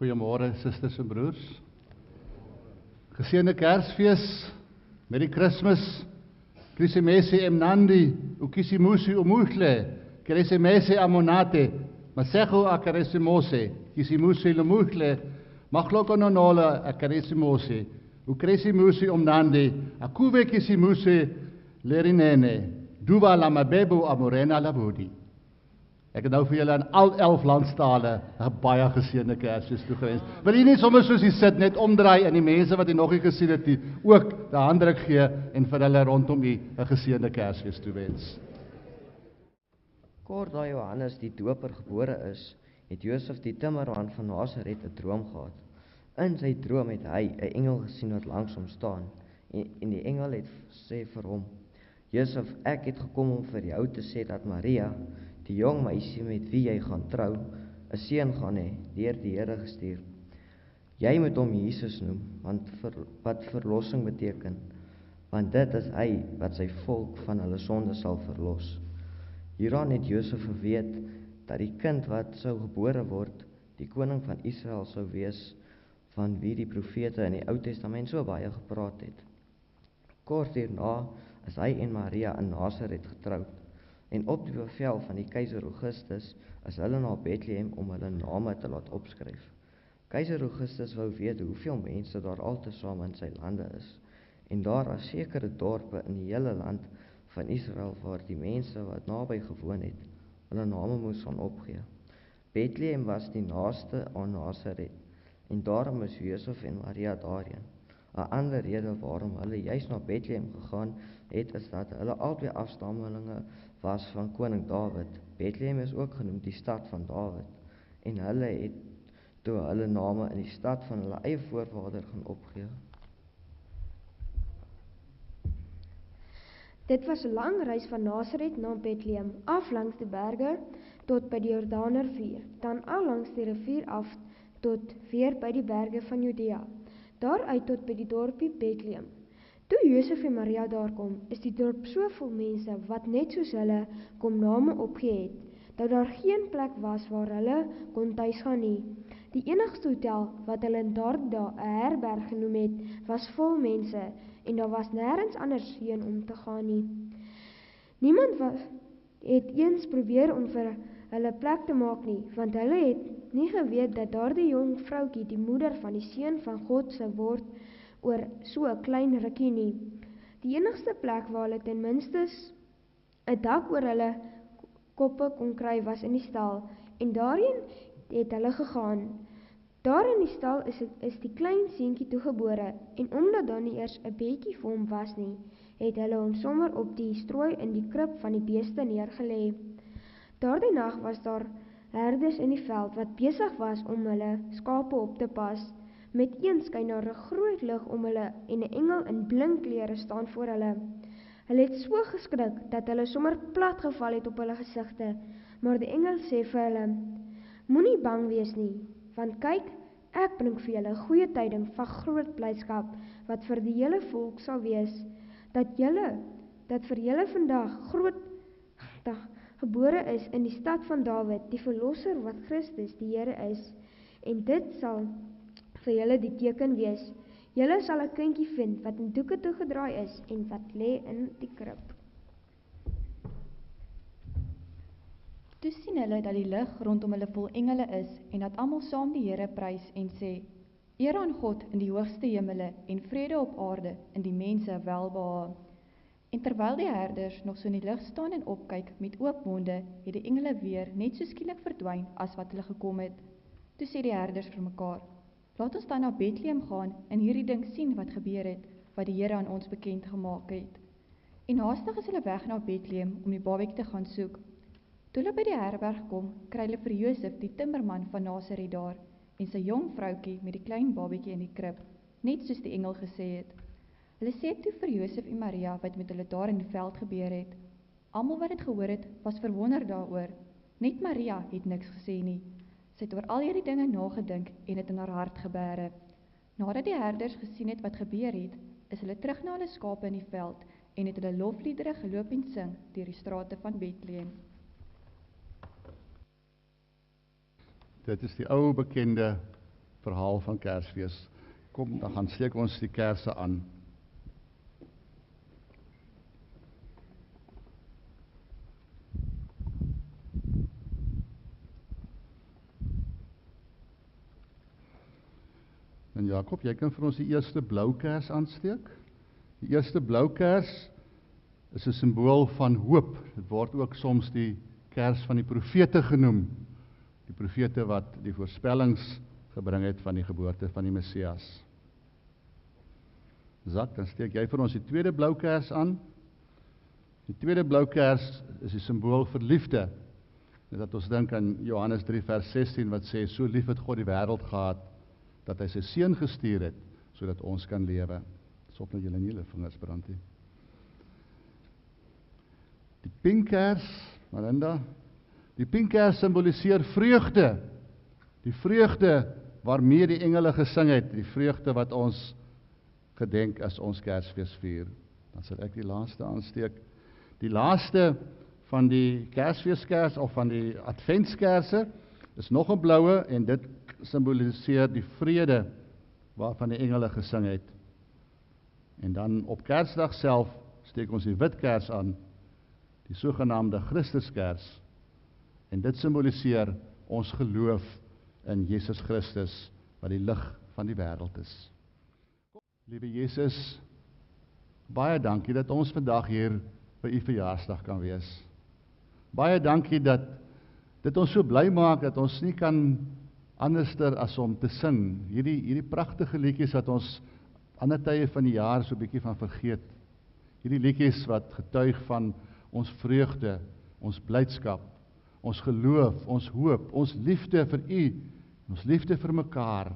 Goeiemôre susters en broers. Geseënde Kersfees, Merry Christmas, Krisimesi emnandi, ukisimusi umuhle, Krisimesi amonate, Masejo a Karisimose, Kisimusi lumuhle, Machloko nonola a Karisimose, Ukrisimusi omnandi, Akuve kisimusi lerinene, Duva lamabebu amorena labudi. Ek het nou vir julle in al 11 landstale 'n baie geseënde Kersfees toegewens. Wil jy nie sommer soos jy sit net omdraai en die mense wat jy nog nie gesien het nie, ook 'n handdruk gee en vir hulle rondom jy 'n geseënde Kersfees toewens. Kort na Johannes die Doper gebore is, het Josef die timmerman van Nasaret 'n droom gehad. In sy droom het hy 'n engel gesien wat langs hom staan en die engel het sê vir hom: Josef, ek het gekom om vir jou te sê dat Maria, die jong meisie met wie jy gaan trou, 'n seun gaan hê, deur die Here gestuur. Jy moet hom Jesus noem, wat verlossing beteken, want dit is hy wat sy volk van hulle sonde sal verlos. Hieraan het Josef geweet dat die kind wat sou gebore word, die koning van Israel sou wees, van wie die profete in die Ou Testament so baie gepraat het. Kort hierna is hy en Maria in Nasaret getroud, en op die bevel van die keiser Augustus is hulle na Bethlehem om hulle name te laat opskryf. Keiser Augustus wou weet hoeveel mense daar altesaam in sy lande is, en daar was sekere dorpe in die hele land van Israel waar die mense wat naby gewoon het, hulle name moes gaan opgee. Bethlehem was die naaste aan Nasaret, en daarom is Josef en Maria daarheen. 'n ander rede waarom hulle juis na Bethlehem gegaan het, is dat hulle albei afstammelinge was van koning Dawid. Bethlehem is ook genoem die stad van Dawid, en hulle het toe hulle name in die stad van hulle eie voorvader gaan opgee. Dit was 'n lang reis van Nasaret na Bethlehem, af langs die berge tot by die Jordaanrivier, dan al langs die rivier af tot weer by die berge van Judea, daaruit tot by die dorpie Bethlehem. Toe Josef en Maria daar kom, is die dorp so vol mense wat net soos hulle kom name opgee het, dat daar geen plek was waar hulle kon tuis gaan nie. Die enigste hotel wat hulle in daardie dae 'n herberg genoem het, was vol mense, en daar was nêrens anders heen om te gaan nie. Niemand het eens probeer om vir hulle plek te maak nie, want hulle het nie geweet dat daardie jong vroutjie die moeder van die seun van God sou word oor so 'n klein rukkie nie. Die enigste plek waar hulle ten minste 'n dak oor hulle koppe kon kry was in die stal, en daarheen het hulle gegaan. Daar in die stal is die klein seentjie toegebore, en omdat daar nie eers 'n bedjie vir hom was nie, het hulle hom sommer op die strooi in die krib van die beeste neergelê. Daardie nag was daar herders in die veld wat besig was om hulle skape op te pas. Met een skyn daar 'n groot lig om hulle, en 'n engel in blink klere staan voor hulle. Hulle het so geskrik dat hulle sommer plat geval het op hulle gesigte, maar die engel sê vir hulle: Moenie bang wees nie, want kyk, ek bring vir julle goeie tyding van groot blydskap wat vir die hele volk sal wees, dat vir julle vandag groot dag gebore is in die stad van Dawid, die verlosser wat Christus die Here is, en dit sal vir julle die teken wees. Julle sal 'n kindjie vind wat in doeke toegedraai is en wat lê in die krib. Toe sien hulle dat die lig rondom hulle vol engele is en dat almal saam die Here prys en sê: Eer aan God in die hoogste hemele en vrede op aarde in die mense welbehae. En terwyl die herders nog so in die lig staan en opkyk met oop monde, het die engele weer net so skielik verdwyn as wat hulle gekom het. Toe sê die herders vir mekaar: Laat ons dan na Bethlehem gaan en hierdie ding sien wat gebeur het, wat die Here aan ons bekend gemaak het. En haastig is hulle weg na Bethlehem om die babatjie te gaan soek. Toe hulle by die herberg kom, kry hulle vir Josef die timmerman van Nasaret daar, en sy jong vroutjie met die klein babatjie in die krib, net soos die engel gesê het. Hulle sê toe vir Josef en Maria wat met hulle daar in die veld gebeur het. Almal wat dit gehoor het, was verwonder daaroor. Net Maria het niks gesê nie. Sy het oor al hierdie dinge nagedink en het in haar hart gebere. Nadat die herders gesien het wat gebeur het, is hulle terug na hulle skape in die veld en het hulle lofliedere geloop en sing deur die strate van Bethlehem. Dit is die ou bekende verhaal van Kersfees. Kom, dan gaan steek ons die kerse aan. En Jakob, jy kan vir ons die eerste blou kers aansteek. Die eerste blou kers is 'n simbool van hoop. Dit word ook soms die kers van die profete genoem. Die profete wat die voorspellings gebring het van die geboorte van die Messias. Zak, dan steek jy vir ons die tweede blou kers aan. Die tweede blou kers is die simbool vir liefde. En dat ons dink aan Johannes 3 vers 16 wat sê, so lief het God die wêreld gehad, dat hy sy seun gestuur het, sodat ons kan lewe. Sop nou julle nie julle vingers brand nie. Die pink kers, Marinda, die pink kers symboliseer vreugde. Die vreugde waarmee die engele gesing het, die vreugde wat ons gedenk as ons Kersfees vier. Dan sal ek die laaste aansteek. Die laaste van die Kersfeeskers of van die Adventskerse is nog 'n bloue en dit symboliseer die vrede waarvan die engele gesing het. En dan op Kersdag self steek ons die wit kers aan, die sogenaamde Christuskers. En dit symboliseer ons geloof in Jesus Christus, wat die lig van die wêreld is. Liewe Jesus, baie dankie dat ons vandag hier by u verjaarsdag kan wees. Baie dankie dat dit ons so bly maak dat ons nie kan anderster as om te sing. Hierdie pragtige liedjies wat ons ander tye van die jaar so 'n bietjie van vergeet. Hierdie liedjies wat getuig van ons vreugde, ons blydskap, ons geloof, ons hoop, ons liefde vir u, ons liefde vir mekaar.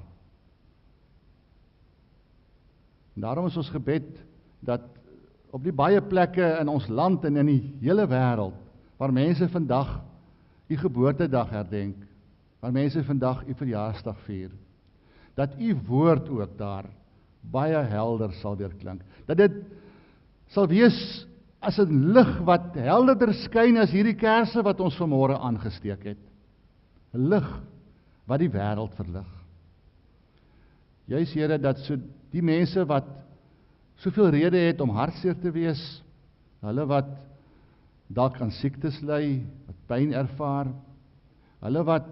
En daarom is ons gebed dat op die baie plekke in ons land en in die hele wêreld, waar mense vandag u geboortedag herdenk, waar mense vandag u verjaarsdag vier, dat u woord ook daar baie helder sal weerklink. Dat dit sal wees as 'n lig wat helderder skyn as hierdie kerse wat ons vanmôre aangesteek het. 'n Lig wat die wêreld verlig. Juis Here, dat so die mense wat soveel rede het om hartseer te wees, hulle wat dalk aan siektes ly, wat pyn ervaar, hulle wat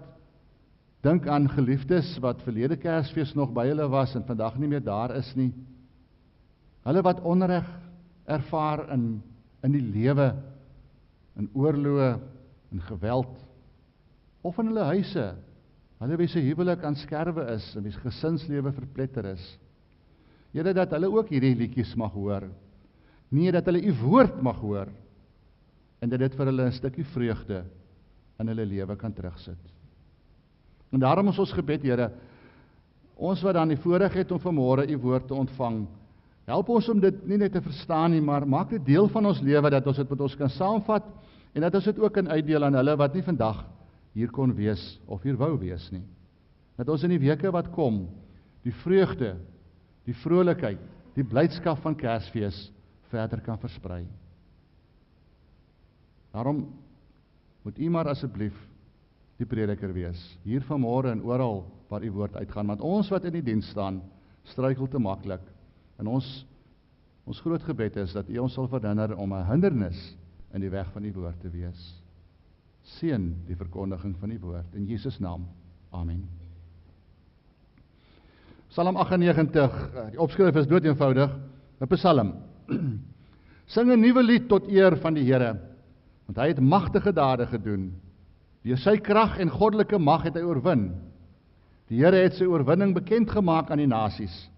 dink aan geliefdes wat verlede Kersfees nog by hulle was en vandag nie meer daar is nie, hulle wat onreg ervaar in die lewe, in oorloë, in geweld, of in hulle huise, hulle wie se huwelik aan skerwe is, en wie se gesinslewe verpletter is. Here, dat hulle ook hierdie liedjies mag hoor. Nee, dat hulle u woord mag hoor, en dat dit vir hulle 'n stukkie vreugde in hulle lewe kan terugsit. En daarom is ons gebed, Here, ons wat dan die voorreg het om vanmôre u woord te ontvang, help ons om dit nie net te verstaan nie, maar maak dit deel van ons lewe, dat ons dit met ons kan saamvat, en dat ons dit ook kan uitdeel aan hulle wat nie vandag hier kon wees, of hier wou wees nie. Dat ons in die weke wat kom, die vreugde, die vrolikheid, die blydskap van Kersfees verder kan versprei. Daarom moet u maar asseblief die prediker wees, hier vanmôre en oral waar u woord uitgaan, want ons wat in die diens staan, struikel te maklik, en ons groot gebed is, dat u ons sal verhinder om 'n hindernis in die weg van die woord te wees. Seën die verkondiging van die woord, in Jesus naam, amen. Psalm 98, die opskrif is dood eenvoudig, 'n psalm. Sing 'n nuwe lied tot eer van die Here, want hy het magtige dade gedoen. Deur sy krag en goddelike mag het hy oorwin. Die Here het sy oorwinning bekend gemaak aan die nasies.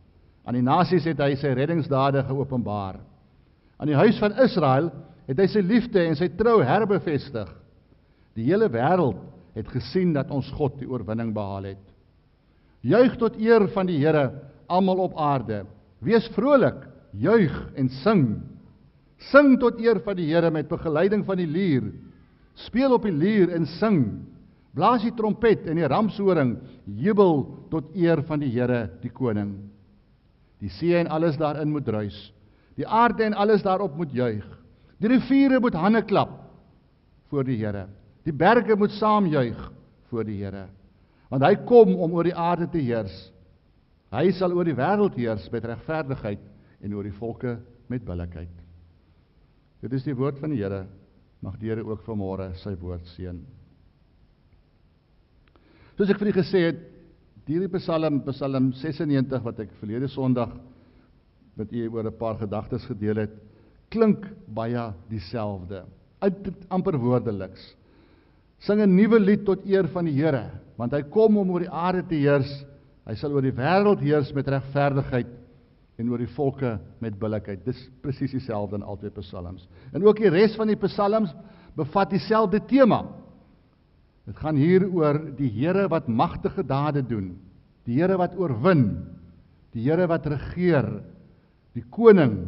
Aan die nasies het hy sy reddingsdade geopenbaar. Aan die huis van Israel het hy sy liefde en sy trou herbevestig. Die hele wêreld het gesien dat ons God die oorwinning behaal het. Juig tot eer van die Here, almal op aarde. Wees vrolik, juig en sing. Sing tot eer van die Here met begeleiding van die lier. Speel op die lier en sing. Blaas die trompet en die ramshoring, jubel tot eer van die Here, die koning. Die see en alles daarin moet ruis. Die aarde en alles daarop moet juig. Die riviere moet hande klap voor die Here. Die berge moet saam juig voor die Here. Want hy kom om oor die aarde te heers. Hy sal oor die wêreld heers met regverdigheid en oor die volke met billikheid. Dit is die woord van die Here. Mag die Here ook vanmôre sy woord seën. Soos ek vir u gesê het, hierdie Psalm 96 wat ek verlede Sondag met u oor 'n paar gedagtes gedeel het, klink baie dieselfde. Amper woordeliks. Sing 'n nuwe lied tot eer van die Here, want hy kom om oor die aarde te heers. Hy sal oor die wêreld heers met regverdigheid en oor die volke met billikheid. Dis presies dieselfde in albei psalms. En ook die res van die psalms bevat dieselfde tema. Dit gaan hier oor die Here wat magtige dade doen, die Here wat oorwin, die Here wat regeer, die koning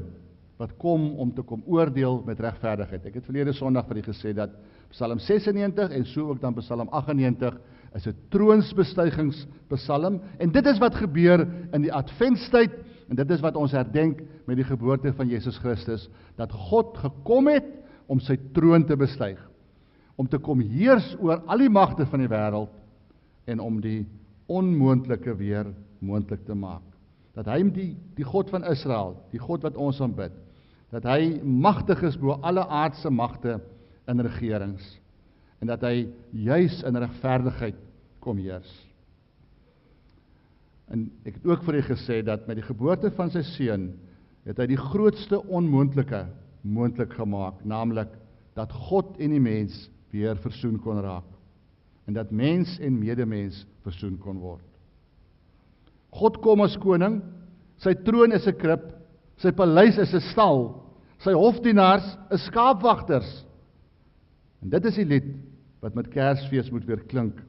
wat kom om te kom oordeel met regverdigheid. Ek het verlede Sondag vir u gesê dat Psalm 96 en so ook dan Psalm 98 is 'n troonsbestuigingspsalm, en dit is wat gebeur in die Adventstyd, en dit is wat ons herdenk met die geboorte van Jesus Christus, dat God gekom het om sy troon te bestyg, om te kom heers oor al die magte van die wêreld, en om die onmoontlike weer moontlik te maak. Dat hy die God van Israel, die God wat ons aanbid, dat hy magtig is bo alle aardse magte en regerings, en dat hy juis in regverdigheid kom heers. En ek het ook vir u gesê dat met die geboorte van sy seun het hy die grootste onmoontlike moontlik gemaak, naamlik dat God en die mens weer versoen kon raak, en dat mens en medemens versoen kon word. God kom as koning, sy troon is 'n krib, sy paleis is 'n stal, sy hofdienaars is skaapwagters. En dit is die lied wat met Kersfees moet weer klink,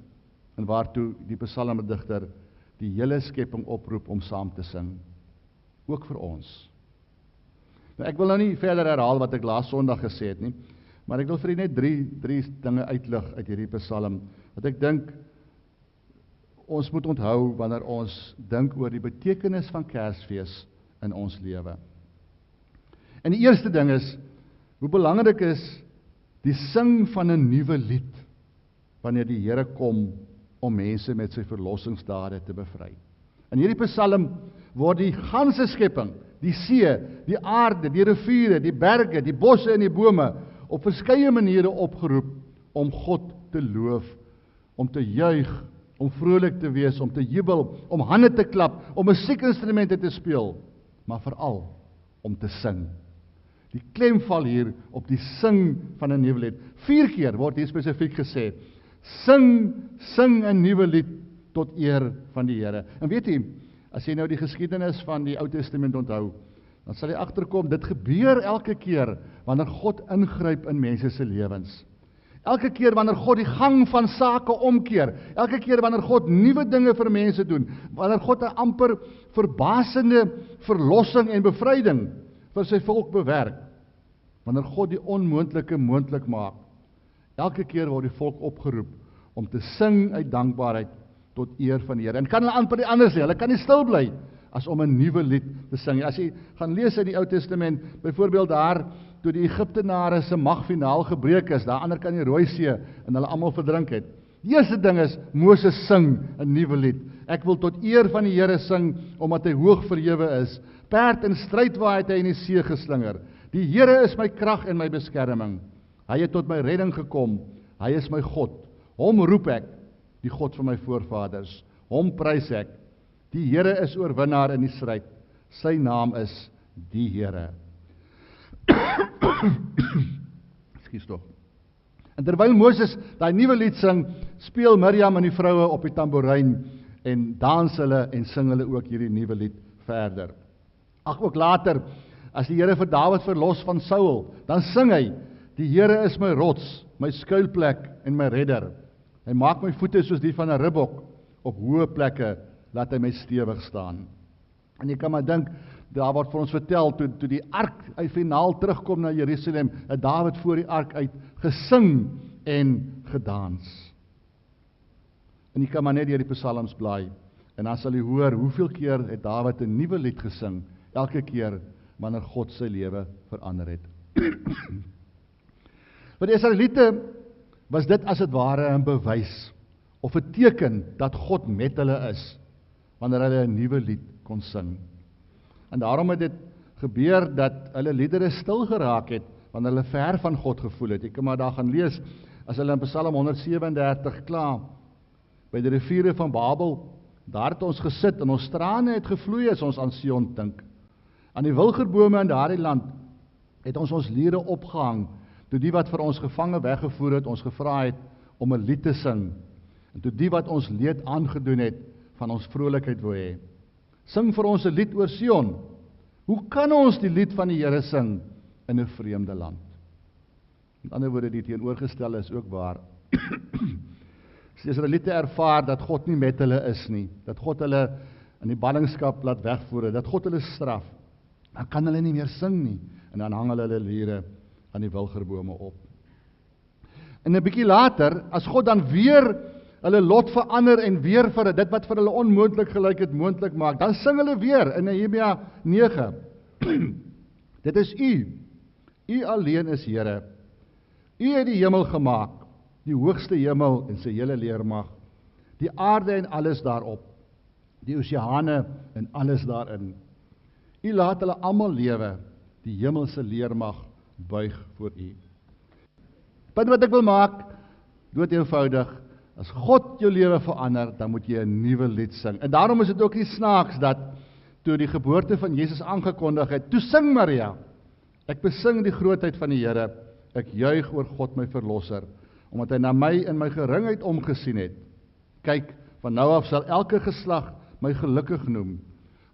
en waartoe die psalmdigter die hele skepping oproep om saam te sing, ook vir ons. Nou, ek wil nou nie verder herhaal wat ek laas Sondag gesê het nie, maar ek wil vir u net drie dinge uitlig uit hierdie psalm, wat ek dink ons moet onthou wanneer ons dink oor die betekenis van Kersfees in ons lewe. En die eerste ding is, hoe belangrik is die sing van 'n nuwe lied, wanneer die Here kom om mense met sy verlossingsdade te bevry. In hierdie psalm word die ganse skepping, die see, die aarde, die riviere, die berge, die bosse en die bome, op verskeie maniere opgeroep om God te loof, om te juig, om vrolik te wees, om te jubel, om hande te klap, om musiekinstrumente te speel, maar veral om te sing. Die klem val hier op die sing van 'n nuwe lied. 4 keer word hier spesifiek gesê, sing 'n nuwe lied tot eer van die Here. En weet jy, as jy nou die geskiedenis van die Ou Testament onthou, dan sal jy agterkom, dit gebeur elke keer wanneer God ingryp in mense se lewens. Elke keer wanneer God die gang van sake omkeer, elke keer wanneer God nuwe dinge vir mense doen, wanneer God 'n amper verbasende verlossing en bevryding vir sy volk bewerk, wanneer God die onmoontlike moontlik maak, elke keer word die volk opgeroep om te sing uit dankbaarheid tot eer van die Here. En kan hulle amper nie anders nie, hulle kan nie stil bly as om 'n nuwe lied te sing. As jy gaan lees in die Ou Testament, byvoorbeeld daar, toe die Egiptenare se mag finaal gebreek is, daar ander kan die Rooi See, en hulle almal verdrink het. Die eerste ding is, Moses sing 'n nuwe lied. Ek wil tot eer van die Here sing, omdat hy hoog verhewe is. Perd en strydwa het hy in die see geslinger. Die Here is my krag en my beskerming. Hy het tot my redding gekom. Hy is my God. Hom roep ek, die God van my voorvaders. Hom prys ek. Die Here is oorwinnaar in die stryd. Sy naam is die Here. Ekskuus tog. En terwyl Moses daai nuwe lied sing, speel Miriam en die vroue op die tamboerijn en dans hulle en sing hulle ook hierdie nuwe lied verder. Ook later, as die Here vir Dawid verlos van Saul, dan sing hy, die Here is my rots, my skuilplek en my redder. Hy maak my voete soos die van 'n ribbok, op hoë plekke laat hy my stewig staan. En jy kan maar dink, daar word vir ons vertel, toe die ark finaal terugkom na Jerusalem, het Dawid voor die ark uit gesing en gedans. En jy kan maar net deur die psalms blaai, en dan sal jy hoor, hoeveel keer het Dawid 'n nuwe lied gesing, elke keer wanneer God sy lewe verander het. Vir die Israeliete was dit as het ware 'n bewys of 'n teken dat God met hulle is, wanneer hulle 'n nuwe lied kon sing. En daarom het dit gebeur dat hulle liedere stil geraak het, wanneer hulle ver van God gevoel het. Ek kan maar daar gaan lees, as hulle in Psalm 137 kla, by die riviere van Babel, daar het ons gesit, en ons trane het gevloei as ons aan Sion dink. Aan die wilgerbome in daardie land, het ons liere opgehang, toe die wat vir ons gevange weggevoer het, ons gevra het, om 'n lied te sing, en toe die wat ons leed aangedoen het, van ons vrolikheid wou hê. Sing vir ons 'n lied oor Sion. Hoe kan ons die lied van die Here sing, in 'n vreemde land? Met ander woorde, die teenoorgestelde is ook waar. As die Israeliete ervaar dat God nie met hulle is nie, dat God hulle in die ballingskap laat wegvoer, dat God hulle straf, dan kan hulle nie meer sing nie, en dan hang hulle liere aan die wilgerbome op. En 'n bietjie later, as God dan weer hulle lot verander en weer vir dit wat vir hulle onmoontlik gelyk het moontlik maak, dan sing hulle weer in Nehemia 9. Dit is U alleen is Here. U het die hemel gemaak, die hoogste hemel en sy hele leermag, die aarde en alles daarop, die oseane en alles daarin. U laat hulle almal lewe, die hemelse leermag buig voor U. Punt wat ek wil maak, dood eenvoudig, as God jou lewe verander, dan moet jy 'n nuwe lied sing. En daarom is dit ook nie snaaks dat, toe die geboorte van Jesus aangekondig het, toe sing Maria, ek besing die grootheid van die Here, ek juig oor God my verlosser, omdat hy na my in my geringheid omgesien het. Kyk, van nou af sal elke geslag my gelukkig noem,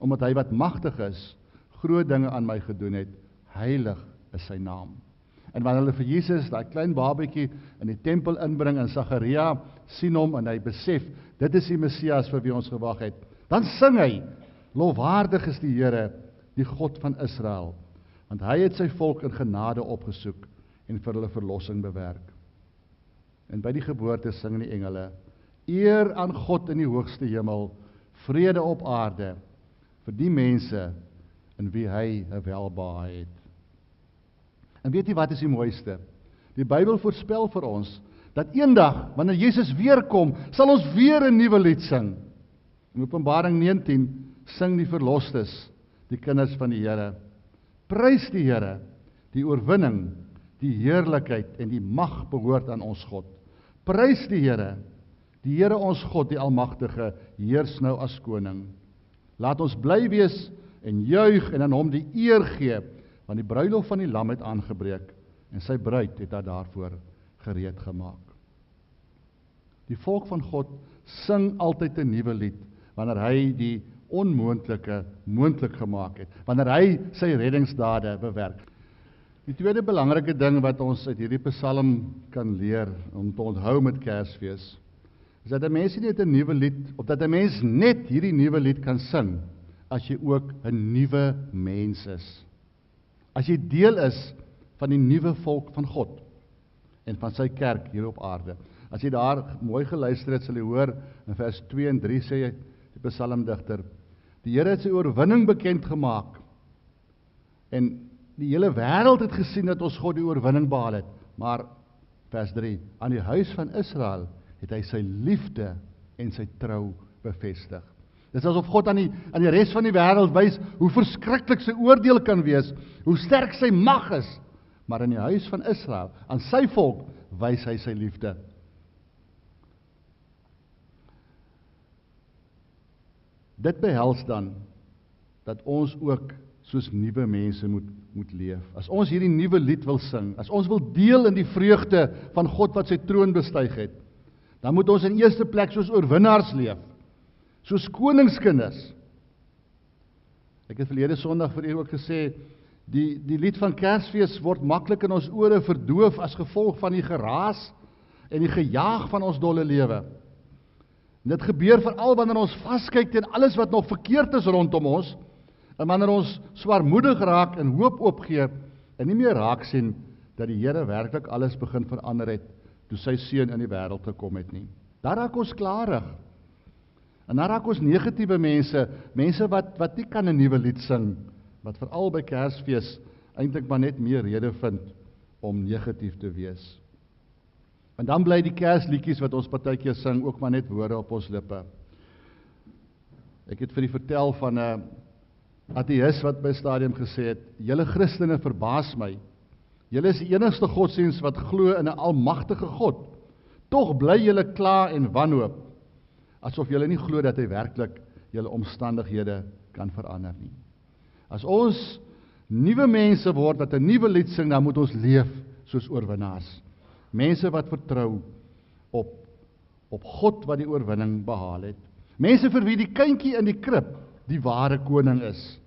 omdat hy wat magtig is, groot dinge aan my gedoen het, heilig is sy naam. En wanneer hulle vir Jesus, daai klein babatjie, in die tempel inbring, en Sagaria sien hom, en hy besef, dit is die Messias vir wie ons gewag het, dan sing hy, lofwaardig is die Here, die God van Israel, want hy het sy volk in genade opgesoek, en vir hulle verlossing bewerk. En by die geboorte sing die engele, eer aan God in die hoogste hemel, vrede op aarde, vir die mense, in wie hy 'n welbehae het. En weet jy wat is die mooiste? Die Bybel voorspel vir ons, dat eendag, wanneer Jesus weer kom, sal ons weer 'n nuwe lied sing. In Openbaring 19, sing die verlostes, die kinders van die Here. Prys die Here, die oorwinning, die heerlikheid en die mag behoort aan ons God. Prys die Here ons God, die Almagtige, heers nou as koning. Laat ons bly wees en juig en aan hom die eer gee, want die bruilof van die lam het aangebreek, en sy bruid het daarvoor gereed gemaak. Die volk van God sing altyd 'n nuwe lied, wanneer hy die onmoontlike moontlik gemaak het, wanneer hy sy reddingsdade bewerk. Die tweede belangrike ding wat ons uit hierdie Psalm kan leer, om te onthou met Kersfees, is dat 'n mens nie net 'n nuwe lied, of dat 'n mens net hierdie nuwe lied kan sing, as jy ook 'n nuwe mens is. As jy deel is van die nuwe volk van God, en van sy kerk hier op aarde. As jy daar mooi geluister het, sal jy hoor, in vers 2 en 3 sê die psalmdigter, die Here het sy oorwinning bekend gemaak, en die hele wêreld het gesien dat ons God die oorwinning behaal het, maar, vers 3, aan die huis van Israel, het hy sy liefde en sy trou bevestig. Dit is asof God aan die res van die wêreld wys, hoe verskriklik sy oordeel kan wees, hoe sterk sy mag is, maar in die huis van Israel, aan sy volk, wys hy sy liefde. Dit behels dan, dat ons ook soos nuwe mense moet leef. As ons hierdie nuwe lied wil sing, as ons wil deel in die vreugde van God wat sy troon bestyg het, dan moet ons in eerste plek soos oorwinnaars leef, soos koningskinders. Ek het verlede Sondag vir u ook gesê, die lied van Kersfees word maklik in ons ore verdoof as gevolg van die geraas en die gejaag van ons dolle lewe. En dit gebeur veral wanneer ons vaskyk teen alles wat nog verkeerd is rondom ons, en wanneer ons swaarmoedig raak en hoop opgee, en nie meer raak sien, dat die Here werklik alles begin verander het, toe sy seun in die wêreld gekom het nie. Daar raak ons klarig. En daar raak ons negatiewe mense wat nie kan 'n nuwe lied sing, wat veral by Kersfees eintlik maar net meer rede vind om negatief te wees. En dan bly die Kersliedjies wat ons partykeer sing ook maar net woorde op ons lippe. Ek het vir u vertel van 'n ateïs wat by 'n stadium gesê het, julle Christene verbaas my. Julle is die enigste godsdienst wat glo in 'n almagtige God. Tog bly julle kla en wanhoop, asof julle nie glo dat hy werklik julle omstandighede kan verander nie. As ons nuwe mense word wat 'n nuwe lied sing, dan moet ons leef soos oorwinnaars. Mense wat vertrou op God wat die oorwinning behaal het. Mense vir wie die kindjie in die krib die ware koning is.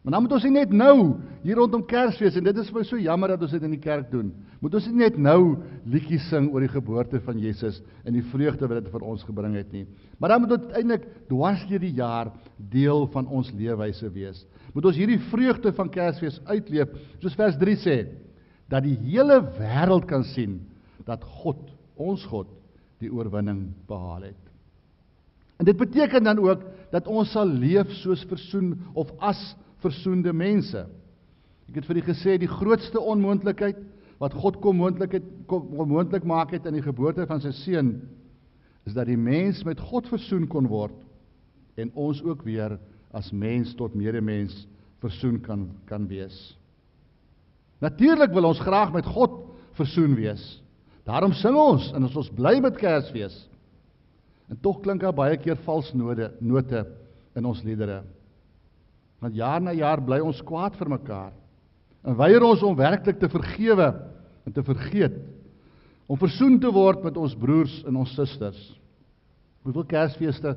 Maar dan moet ons nie net nou, hier rondom Kersfees, en dit is vir my so jammer dat ons dit in die kerk doen, moet ons nie net nou liedjies sing oor die geboorte van Jesus en die vreugde wat dit vir ons gebring het nie. Maar dan moet dit eintlik dwars deur die jaar deel van ons leefwyse wees. Moet ons hierdie vreugde van Kersfees uitleef, soos vers 3 sê, dat die hele wêreld kan sien dat God, ons God, die oorwinning behaal het. En dit beteken dan ook dat ons sal leef soos as versoende mense. Ek het vir u gesê, die grootste onmoontlikheid wat God kon moontlik maak het in die geboorte van sy seun, is dat die mens met God versoen kon word en ons ook weer as mens tot medemens versoen kan wees. Natuurlik wil ons graag met God versoen wees. Daarom sing ons en ons bly met Kersfees. En tog klink daar baie keer vals note in ons liedere. Want jaar na jaar bly ons kwaad vir mekaar en weier ons om werklik te vergewe en te vergeet, om versoen te word met ons broers en ons susters. Hoeveel Kersfeeste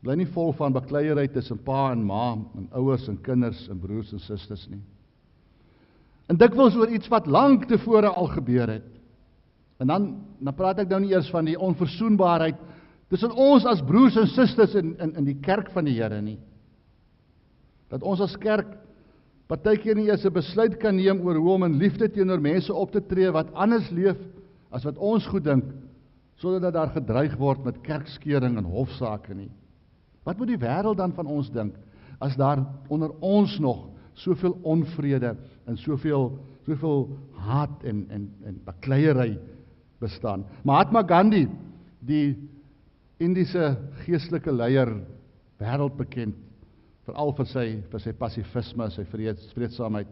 bly nie vol van bakleiery tussen pa en ma, en ouers en kinders en broers en susters nie. En dikwels oor iets wat lank tevore al gebeur het. En dan praat ek nou nie eers van die onversoenbaarheid tussen ons as broers en susters in die kerk van die Here nie. Dat ons as kerk partykeer nie eers 'n besluit kan neem oor hoe om in liefde teenoor mense op te tree wat anders leef as wat ons goed dink, sonder dat daar gedreig word met kerkskeuring en hofsaake nie. Wat moet die wêreld dan van ons dink as daar onder ons nog soveel onvrede en soveel haat en bakleiery bestaan? Mahatma Gandhi, die Indiese geestelike leier, wêreldbekend, veral vir sy pasifisme, sy vreedsaamheid.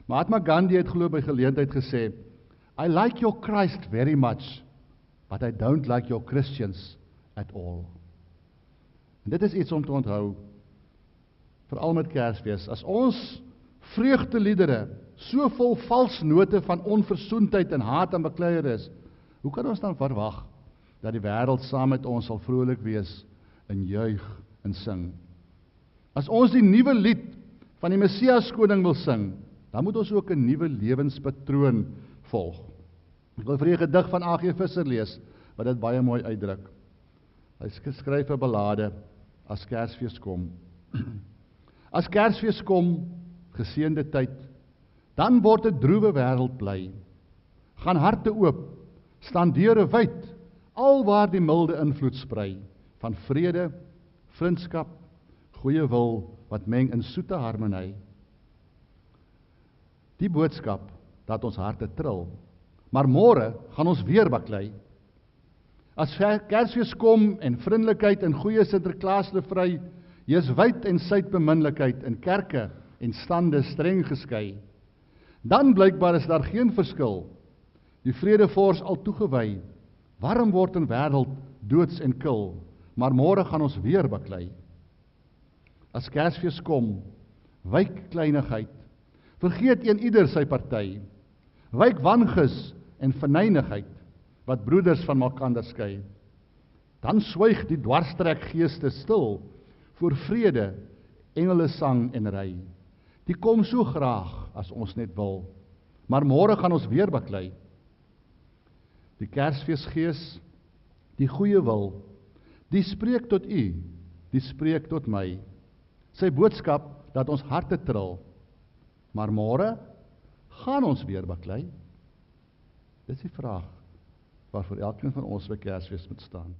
Mahatma Gandhi het glo by geleentheid gesê, I like your Christ very much, but I don't like your Christians at all. En dit is iets om te onthou, veral met Kersfees. As ons vreugdeliedere so vol vals note van onversoendheid en haat en bakleier is, hoe kan ons dan verwag dat die wêreld saam met ons sal vrolik wees en juig en sing? As ons die nuwe lied van die Messias koning wil sing, dan moet ons ook 'n nuwe lewenspatroon volg. Ek wil vir 'n gedig van A.G. Visser lees, wat dit baie mooi uitdruk. Hy skryf 'n ballade, As Kersfees kom. As Kersfees kom, geseënde tyd, dan word 'n droewe wêreld bly. Gaan harte oop, staan deure wyd, alwaar die milde invloed sprei, van vrede, vriendskap, goeie wil, wat meng in soete harmonie. Die boodskap dat ons harte tril, maar môre gaan ons weer baklei. As Kersfees kom en vriendelikheid en goeie Sinterklaas vry, heers wyd en suid beminlikheid in kerke en stande streng geskei. Dan blykbaar is daar geen verskil. Die vredevors al toegewy, warm word in wêreld doods en kil, maar môre gaan ons weer baklei. As Kersfees kom, wyk kleinigheid, vergeet ieder sy party, wyk wangis en verneinigheid, wat broeders van mekander skei. Dan swyg die dwarstrek geeste stil, voor vrede, engele sang en ry. Die kom so graag, as ons net wil, maar môre gaan ons weer baklei. Die Kersfeesgees, die goeie wil, die spreek tot u, die spreek tot my. Sy boodskap, dat ons harte tril, maar môre gaan ons weer baklei. Dit is die vraag, waarvoor elkeen van ons by Kersfees moet staan.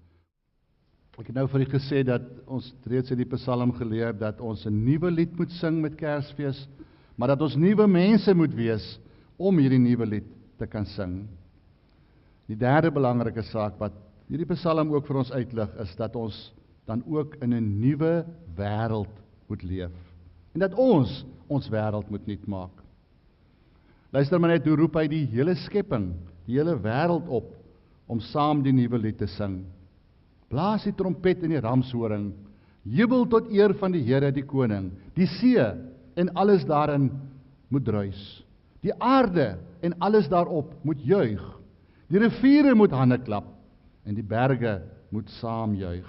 Ek het nou vir u gesê dat ons reeds in die Psalm geleer dat ons 'n nuwe lied moet sing met Kersfees, maar dat ons nuwe mense moet wees om hierdie nuwe lied te kan sing. Die derde belangrike saak wat hierdie Psalm ook vir ons uitlig, is dat ons dan ook in 'n nuwe wêreld moet leef. En dat ons wêreld moet nuut maak. Luister maar net hoe roep hy die hele skepping, die hele wêreld op, om saam die nuwe lied te sing. Blaas die trompet en die ramshoring, jubel tot eer van die Here die Koning. Die see en alles daarin moet druis. Die aarde en alles daarop moet juig. Die riviere moet hande klap en die berge moet saam juig.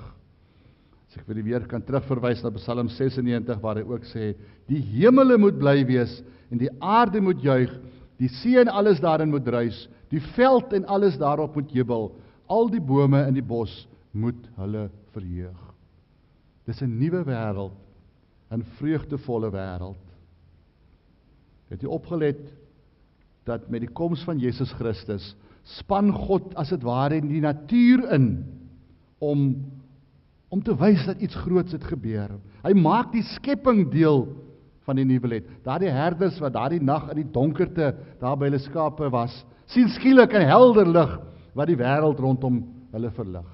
As ek vir die weer kan terugverwys na Psalm 96 waar hy ook sê, die hemele moet bly wees en die aarde moet juig, die see en alles daarin moet druis, die veld en alles daarop moet jubel, al die bome in die bos moet hulle verheug. Dis 'n nuwe wêreld, 'n vreugdevolle wêreld. Het jy opgelet dat met die koms van Jesus Christus span God as dit ware in die natuur in om te wys dat iets groots het gebeur. Hy maak die skepping deel van die nuwe wet. Daardie herders wat daardie nag in die donkerte daar by hulle skape was, sien skielik 'n helder lig wat die wêreld rondom hulle verlig.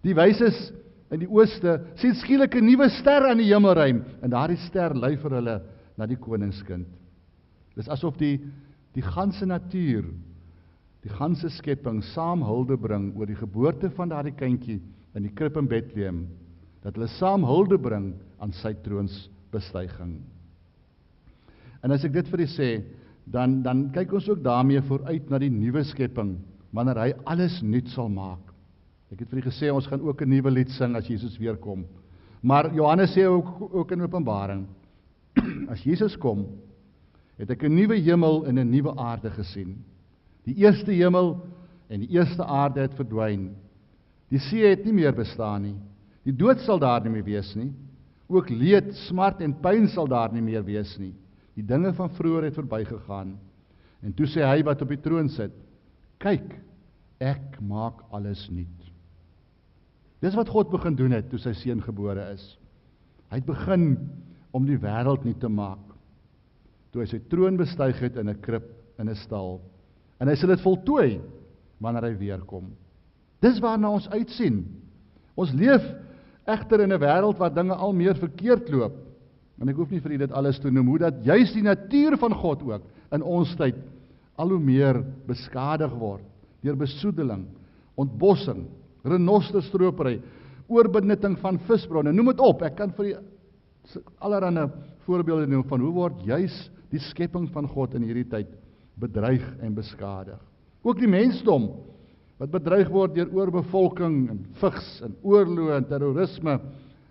Die wyses in die ooste sien skielik 'n nuwe ster aan die hemelruim en daardie ster lei vir hulle na die koningskind. Dis asof die ganse natuur, die ganse skepping saam hulde bring oor die geboorte van daardie kindjie in die krib in Bethlehem, dat hulle saam hulde bring aan sy troonsbestuiging. En as ek dit vir u sê, dan kyk ons ook daarmee vooruit na die nuwe skepping, wanneer hy alles nuut sal maak. Ek het vir u gesê, ons gaan ook 'n nuwe lied sing as Jesus weer kom. Maar Johannes sê ook in Openbaring, as Jesus kom, het ek 'n nuwe hemel en 'n nuwe aarde gesien. Die eerste hemel en die eerste aarde het verdwyn. Die see het nie meer bestaan nie. Die dood sal daar nie meer wees nie. Ook leed, smart en pyn sal daar nie meer wees nie. Die dinge van vroeër het verbygegaan. En toe sê hy wat op die troon sit, kyk, ek maak alles nuut. Dis wat God begin doen het toe sy seun gebore is. Hy het begin om die wêreld nuut te maak. Toe hy sy troon bestyg het in 'n krib, in 'n stal. En hy sal dit voltooi wanneer hy weer kom. Dis waarna ons uitsien. Ons leef egter in 'n wêreld waar dinge al meer verkeerd loop. En ek hoef nie vir u dit alles te noem, hoe dat juis die natuur van God ook in ons tyd al hoe meer beskadig word deur besoedeling, ontbossing, renosterstropery, oorbenutting van visbronne, noem dit op. Ek kan vir u allerlei voorbeelde noem van hoe word juis die skepping van God in hierdie tyd bedreig en beskadig. Ook die mensdom wat bedreig word deur oorbevolking en vigs en oorloë en terrorisme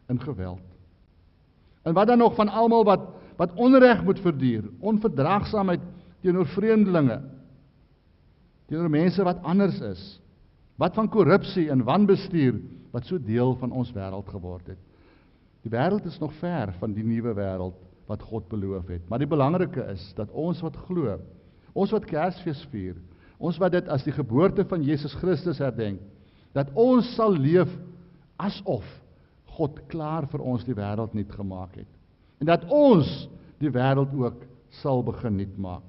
en geweld. En wat dan nog van almal wat onreg moet verduur, onverdraagsaamheid teenoor vreemdelinge, teenoor mense wat anders is. Wat van korrupsie en wanbestuur wat so deel van ons wêreld geword het. Die wêreld is nog ver van die nuwe wêreld wat God beloof het. Maar die belangrike is dat ons wat glo, ons wat Kersfees vier, ons wat dit as die geboorte van Jesus Christus herdenk, dat ons sal leef asof God klaar vir ons die wêreld nuut gemaak het. En dat ons die wêreld ook sal begin nuut maak.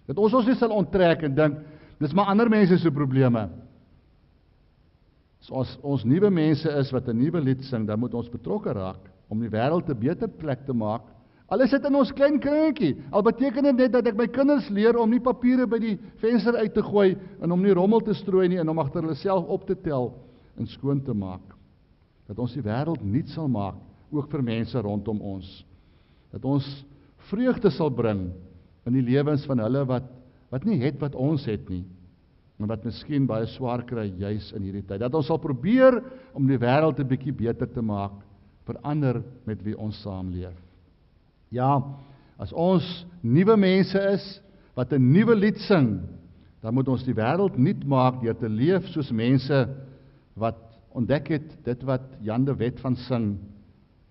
Dat ons nie sal onttrek en dink, dis maar ander mense se probleme. As ons nuwe mense is wat 'n nuwe lied sing, dan moet ons betrokke raak om die wêreld 'n beter plek te maak. Al is dit in ons klein kringetjie, al beteken dit net dat ek my kinders leer om nie papiere by die venster uit te gooi en om nie rommel te strooi nie en om agter hulle self op te tel en skoon te maak. Dat ons die wêreld nuut sal maak, ook vir mense rondom ons. Dat ons vreugde sal bring in die lewens van hulle wat nie het wat ons het nie, maar wat miskien baie swaar kry juis in hierdie tyd. Dat ons sal probeer om die wêreld 'n bietjie beter te maak vir ander met wie ons saamleef. Ja, as ons nuwe mense is wat 'n nuwe lied sing, dan moet ons die wêreld nuut maak deur te leef soos mense wat ontdek het dit wat Jan de Wet van sing,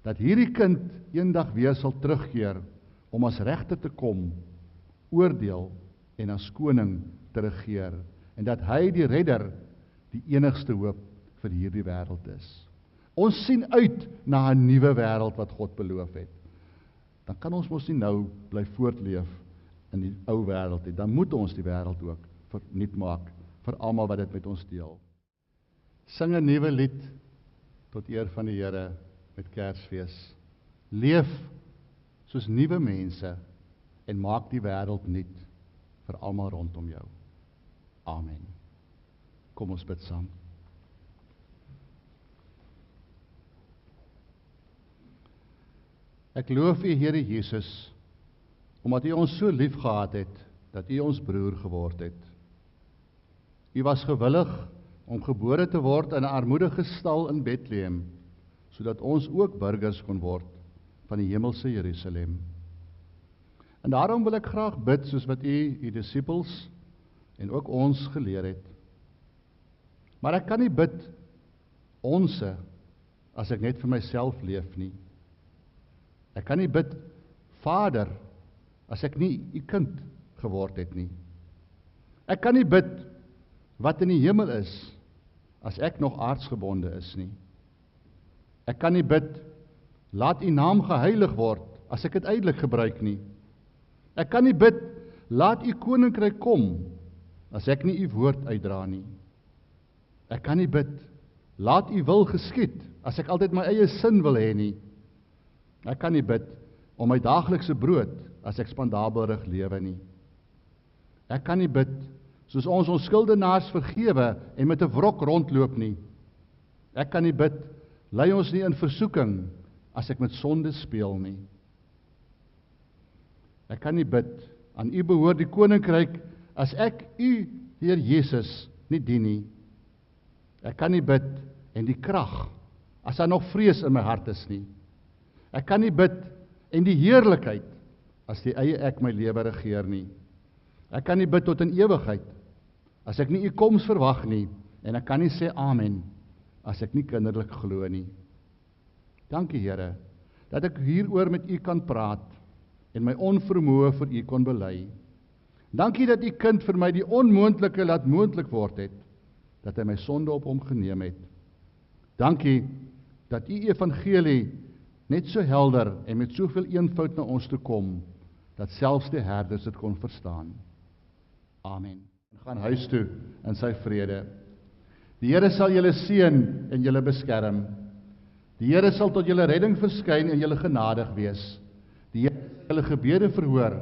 dat hierdie kind eendag weer sal terugkeer om as regter te kom, oordeel en as koning te regeer, en dat hy die redder, die enigste hoop vir hierdie wêreld is. Ons sien uit na 'n nuwe wêreld wat God beloof het. Dan kan ons mos nie nou bly voortleef in die ou wêreld nie. Dan moet ons die wêreld ook vernuut maak vir almal wat dit met ons deel. Sing 'n nuwe lied tot eer van die Here met Kersfees. Leef soos nuwe mense en maak die wêreld nuut vir almal rondom jou. Amen. Kom ons bid saam. Ek loof U, Here Jesus, omdat U ons so lief gehad het, dat U ons broer geword het. U was gewillig om gebore te word in 'n armoedige stal in Bethlehem, sodat ons ook burgers kon word van die hemelse Jerusalem. En daarom wil ek graag bid soos wat U disippels en ook ons geleer het. Maar ek kan nie bid onse as ek net vir myself leef nie. Ek kan nie bid Vader as ek nie U kind geword het nie. Ek kan nie bid wat in die hemel is as ek nog aardsgebonde is nie. Ek kan nie bid laat U naam geheilig word as ek dit uitelik gebruik nie. Ek kan nie bid laat U koninkryk kom as ek nie U woord uitdra nie. Ek kan nie bid laat U wil geskied as ek altyd my eie sin wil hê nie. Ek kan nie bid om my daaglikse brood as ek spandabelrig lewe nie. Ek kan nie bid soos ons skuldenaars vergewe en met 'n wrok rondloop nie. Ek kan nie bid lei ons nie in versoeking as ek met sonde speel nie. Ek kan nie bid aan U behoort die koninkryk as ek U, Heer Jesus, nie dien nie. Ek kan nie bid en die krag as daar nog vrees in my hart is nie. Ek kan nie bid en die heerlikheid as die eie ek my lewe regeer nie. Ek kan nie bid tot in ewigheid as ek nie U koms verwag nie, en ek kan nie sê amen as ek nie kinderlik glo nie. Dankie Here, dat ek hieroor met U kan praat en my onvermoë vir U kon bely. Dankie dat U kind vir my die onmoontlike laat moontlik word het, dat hy my sonde op hom geneem het. Dankie dat U evangelie net so helder en met soveel eenvoud na ons toe kom, dat selfs die herders dit kon verstaan. Amen. Gaan huis toe in sy vrede. Die Here sal julle seën en julle beskerm. Die Here sal tot julle redding verskyn en julle genadig wees. Die Here sal julle gebede verhoor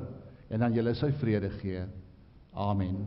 en aan julle sy vrede gee. Amen.